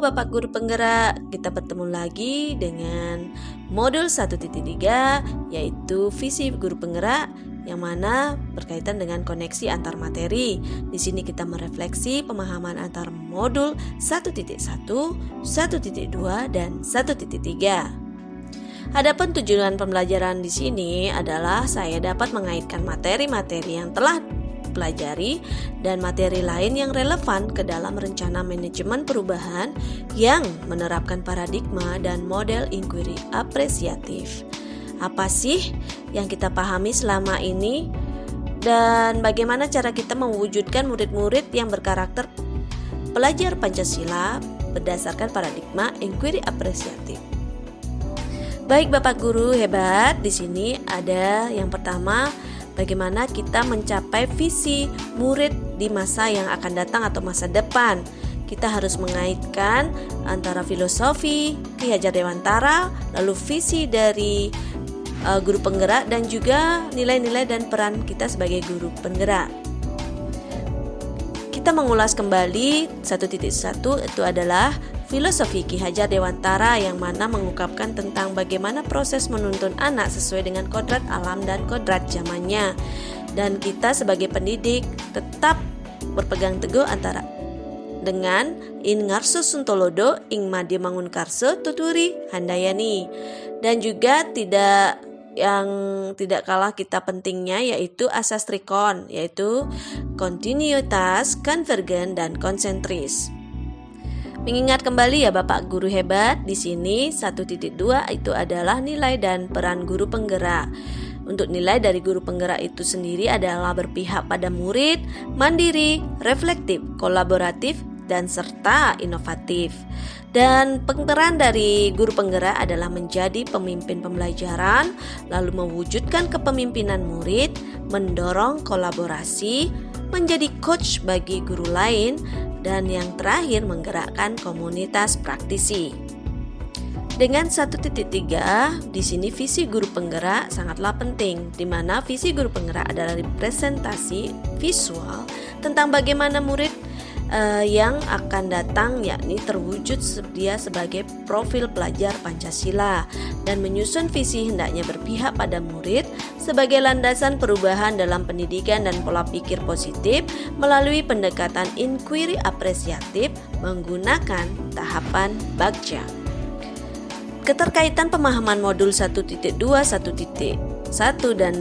Bapak Guru Penggerak, kita bertemu lagi dengan modul 1.3 yaitu visi guru penggerak yang mana berkaitan dengan koneksi antar materi. Di sini kita merefleksi pemahaman antar modul 1.1, 1.2 dan 1.3. Adapun tujuan pembelajaran di sini adalah saya dapat mengaitkan materi-materi yang telah pelajari dan materi lain yang relevan ke dalam rencana manajemen perubahan yang menerapkan paradigma dan model inquiry apresiatif. Apa sih yang kita pahami selama ini dan bagaimana cara kita mewujudkan murid-murid yang berkarakter pelajar Pancasila berdasarkan paradigma inquiry apresiatif? Baik Bapak Guru hebat, di sini ada yang pertama, bagaimana kita mencapai visi murid di masa yang akan datang atau masa depan. Kita harus mengaitkan antara filosofi Ki Hajar Dewantara, lalu visi dari guru penggerak dan juga nilai-nilai dan peran kita sebagai guru penggerak. Kita mengulas kembali 1.1 itu adalah filosofi Ki Hajar Dewantara yang mana mengungkapkan tentang bagaimana proses menuntun anak sesuai dengan kodrat alam dan kodrat zamannya. Dan kita sebagai pendidik tetap berpegang teguh antara dengan In Ngarso Suntolodo Ing Madya Mangunkarso Tuturi Handayani. Dan juga tidak kalah kita pentingnya yaitu asas trikon, yaitu kontinuitas, konvergen, dan konsentris. Mengingat kembali ya Bapak Guru hebat, di sini 1.2 itu adalah nilai dan peran guru penggerak. Untuk nilai dari guru penggerak itu sendiri adalah berpihak pada murid, mandiri, reflektif, kolaboratif, dan serta inovatif. Dan peran dari guru penggerak adalah menjadi pemimpin pembelajaran, lalu mewujudkan kepemimpinan murid, mendorong kolaborasi, menjadi coach bagi guru lain, dan yang terakhir menggerakkan komunitas praktisi. Dengan 1.3, di sini visi guru penggerak sangatlah penting, di mana visi guru penggerak adalah representasi visual tentang bagaimana murid yang akan datang, yakni terwujud dia sebagai profil pelajar Pancasila, dan menyusun visi hendaknya berpihak pada murid sebagai landasan perubahan dalam pendidikan dan pola pikir positif melalui pendekatan inquiry apresiatif menggunakan tahapan Bagja. Keterkaitan pemahaman modul 1.2, 1.1 dan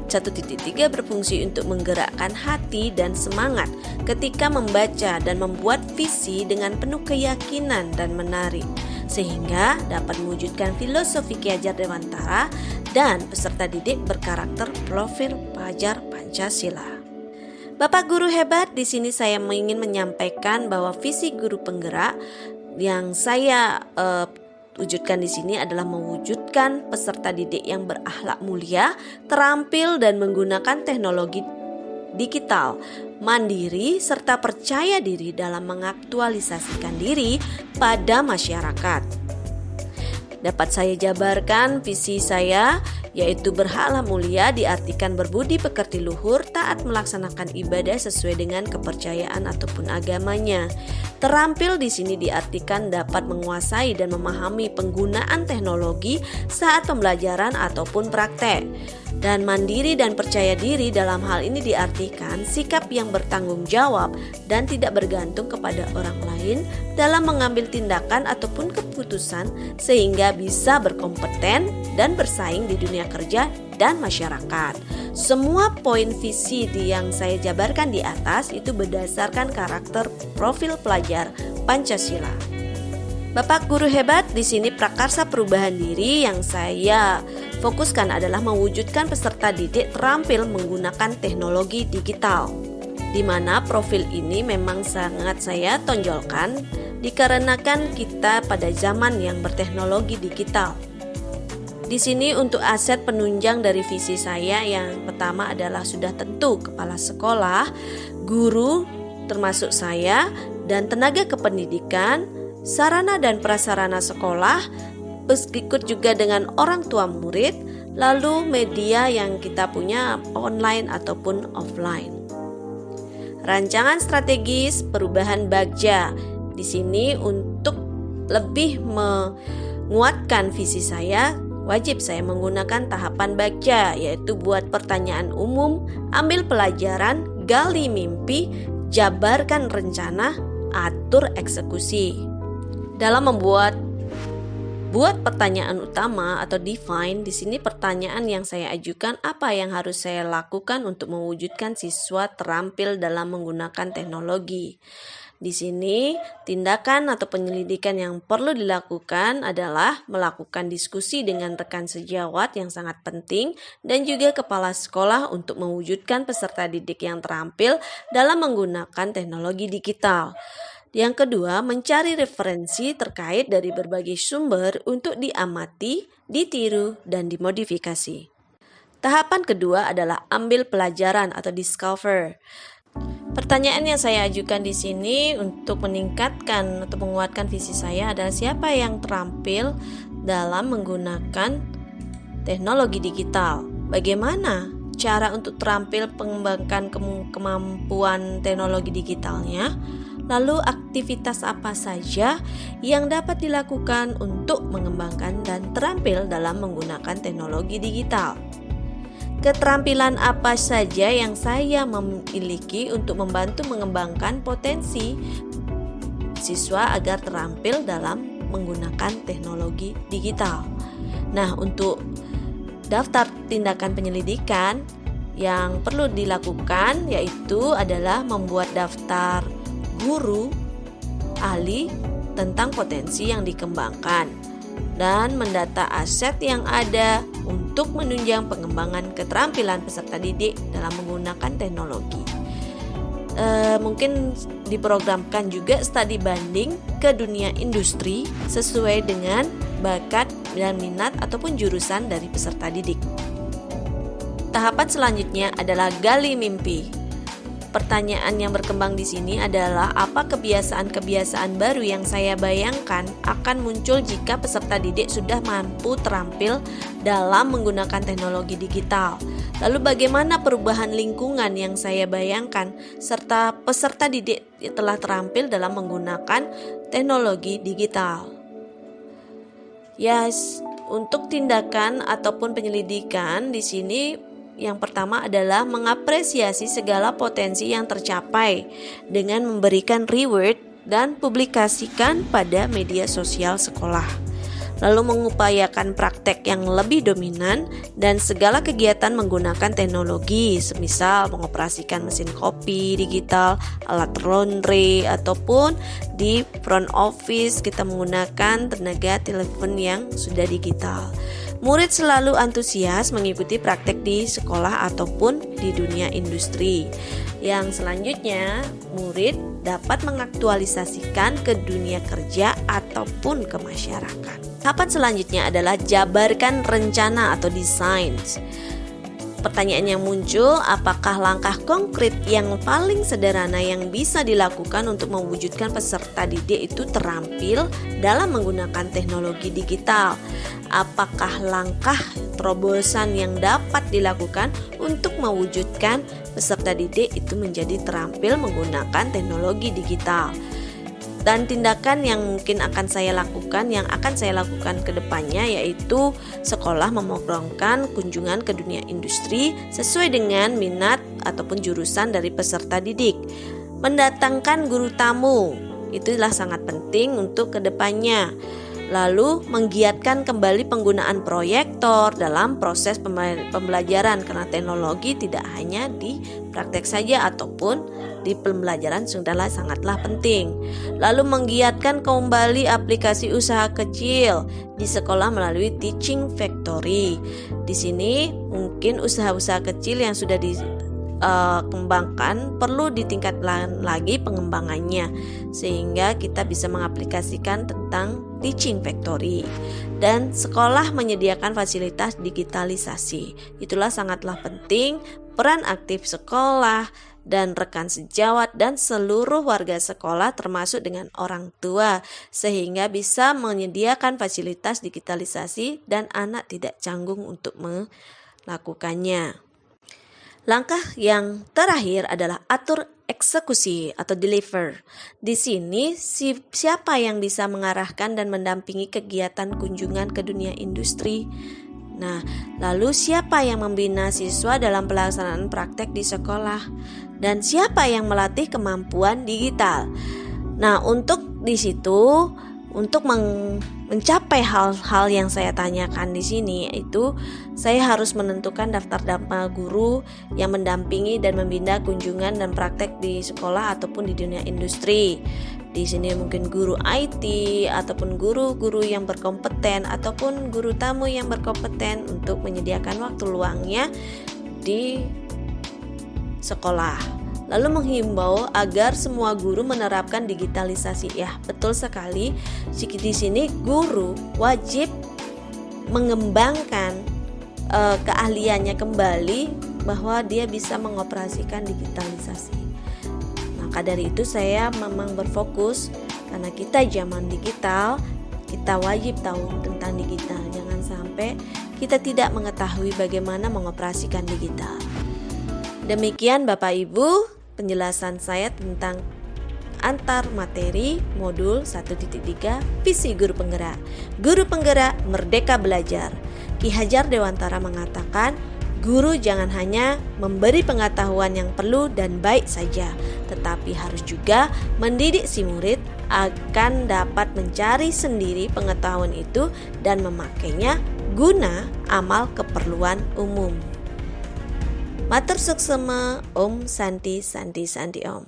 1.3 berfungsi untuk menggerakkan hati dan semangat ketika membaca dan membuat visi dengan penuh keyakinan dan menarik, sehingga dapat mewujudkan filosofi Ki Hajar Dewantara dan peserta didik berkarakter profil pelajar Pancasila. Bapak Guru hebat, di sini saya ingin menyampaikan bahwa visi guru penggerak yang saya wujudkan di sini adalah mewujudkan peserta didik yang berakhlak mulia, terampil dan menggunakan teknologi digital, mandiri serta percaya diri dalam mengaktualisasikan diri pada masyarakat. Dapat saya jabarkan visi saya yaitu berhala mulia diartikan berbudi pekerti luhur, taat melaksanakan ibadah sesuai dengan kepercayaan ataupun agamanya. Terampil di sini diartikan dapat menguasai dan memahami penggunaan teknologi saat pembelajaran ataupun praktek. Dan mandiri dan percaya diri dalam hal ini diartikan sikap yang bertanggung jawab dan tidak bergantung kepada orang lain dalam mengambil tindakan ataupun keputusan sehingga bisa berkompeten dan bersaing di dunia kerja dan masyarakat. Semua poin visi yang saya jabarkan di atas itu berdasarkan karakter profil pelajar Pancasila. Bapak Guru hebat, di sini prakarsa perubahan diri yang saya fokuskan adalah mewujudkan peserta didik terampil menggunakan teknologi digital, di mana profil ini memang sangat saya tonjolkan dikarenakan kita pada zaman yang berteknologi digital. Di sini untuk aset penunjang dari visi saya yang pertama adalah sudah tentu kepala sekolah, guru termasuk saya, dan tenaga kependidikan, sarana dan prasarana sekolah, ikut juga dengan orang tua murid, lalu media yang kita punya online ataupun offline. Rancangan strategis perubahan Bagja. Di sini untuk lebih menguatkan visi saya, wajib saya menggunakan tahapan baca, yaitu buat pertanyaan umum, ambil pelajaran, gali mimpi, jabarkan rencana, atur eksekusi. Dalam buat pertanyaan utama atau define, di sini pertanyaan yang saya ajukan, apa yang harus saya lakukan untuk mewujudkan siswa terampil dalam menggunakan teknologi. Di sini, tindakan atau penyelidikan yang perlu dilakukan adalah melakukan diskusi dengan rekan sejawat yang sangat penting dan juga kepala sekolah untuk mewujudkan peserta didik yang terampil dalam menggunakan teknologi digital. Yang kedua, mencari referensi terkait dari berbagai sumber untuk diamati, ditiru, dan dimodifikasi. Tahapan kedua adalah ambil pelajaran atau discover. Pertanyaan yang saya ajukan di sini untuk meningkatkan atau menguatkan visi saya adalah siapa yang terampil dalam menggunakan teknologi digital. Bagaimana cara untuk terampil mengembangkan kemampuan teknologi digitalnya? Lalu aktivitas apa saja yang dapat dilakukan untuk mengembangkan dan terampil dalam menggunakan teknologi digital? Keterampilan apa saja yang saya memiliki untuk membantu mengembangkan potensi siswa agar terampil dalam menggunakan teknologi digital. Nah, untuk daftar tindakan penyelidikan yang perlu dilakukan yaitu adalah membuat daftar guru ahli tentang potensi yang dikembangkan dan mendata aset yang ada untuk menunjang pengembangan keterampilan peserta didik dalam menggunakan teknologi. Mungkin diprogramkan juga studi banding ke dunia industri sesuai dengan bakat dan minat ataupun jurusan dari peserta didik. Tahapan selanjutnya adalah gali mimpi. Pertanyaan yang berkembang di sini adalah apa kebiasaan-kebiasaan baru yang saya bayangkan akan muncul jika peserta didik sudah mampu terampil dalam menggunakan teknologi digital. Lalu bagaimana perubahan lingkungan yang saya bayangkan serta peserta didik telah terampil dalam menggunakan teknologi digital. Untuk tindakan ataupun penyelidikan di sini yang pertama adalah mengapresiasi segala potensi yang tercapai dengan memberikan reward dan publikasikan pada media sosial sekolah. Lalu mengupayakan praktek yang lebih dominan dan segala kegiatan menggunakan teknologi, semisal mengoperasikan mesin kopi digital, alat laundry, ataupun di front office kita menggunakan tenaga telepon yang sudah digital. Murid selalu antusias mengikuti praktek di sekolah ataupun di dunia industri. Yang selanjutnya, murid dapat mengaktualisasikan ke dunia kerja ataupun ke masyarakat. Tahapan selanjutnya adalah jabarkan rencana atau desain. Pertanyaan yang muncul, apakah langkah konkret yang paling sederhana yang bisa dilakukan untuk mewujudkan peserta didik itu terampil dalam menggunakan teknologi digital? Apakah langkah terobosan yang dapat dilakukan untuk mewujudkan peserta didik itu menjadi terampil menggunakan teknologi digital? Dan tindakan yang mungkin akan saya lakukan ke depannya yaitu sekolah memprogramkan kunjungan ke dunia industri sesuai dengan minat ataupun jurusan dari peserta didik. Mendatangkan guru tamu, itulah sangat penting untuk ke depannya. Lalu menggiatkan kembali penggunaan proyektor dalam proses pembelajaran karena teknologi tidak hanya di praktek saja ataupun di pembelajaran sudahlah sangatlah penting. Lalu menggiatkan kembali aplikasi usaha kecil di sekolah melalui Teaching Factory. Di sini mungkin usaha-usaha kecil yang sudah kembangkan perlu ditingkatkan lagi pengembangannya sehingga kita bisa mengaplikasikan tentang Teaching Factory dan sekolah menyediakan fasilitas digitalisasi. Itulah sangatlah penting peran aktif sekolah dan rekan sejawat dan seluruh warga sekolah termasuk dengan orang tua sehingga bisa menyediakan fasilitas digitalisasi dan anak tidak canggung untuk melakukannya. Langkah yang terakhir adalah atur eksekusi atau deliver. Di sini siapa yang bisa mengarahkan dan mendampingi kegiatan kunjungan ke dunia industri? Nah, lalu siapa yang membina siswa dalam pelaksanaan praktek di sekolah? Dan siapa yang melatih kemampuan digital? Nah, untuk di situ untuk mencapai hal-hal yang saya tanyakan di sini, itu saya harus menentukan daftar nama guru yang mendampingi dan membina kunjungan dan praktek di sekolah ataupun di dunia industri. Di sini mungkin guru IT ataupun guru-guru yang berkompeten ataupun guru tamu yang berkompeten untuk menyediakan waktu luangnya di sekolah. Lalu menghimbau agar semua guru menerapkan digitalisasi. Ya, betul sekali. Di sini guru wajib mengembangkan keahliannya kembali bahwa dia bisa mengoperasikan digitalisasi. Maka dari itu saya memang berfokus karena kita zaman digital, kita wajib tahu tentang digital. Jangan sampai kita tidak mengetahui bagaimana mengoperasikan digital. Demikian Bapak Ibu penjelasan saya tentang antar materi modul 1.3 visi guru penggerak. Guru penggerak merdeka belajar. Ki Hajar Dewantara mengatakan, guru jangan hanya memberi pengetahuan yang perlu dan baik saja, tetapi harus juga mendidik si murid akan dapat mencari sendiri pengetahuan itu dan memakainya guna amal keperluan umum. Matur suksema, Om Santi Santi Santi Om.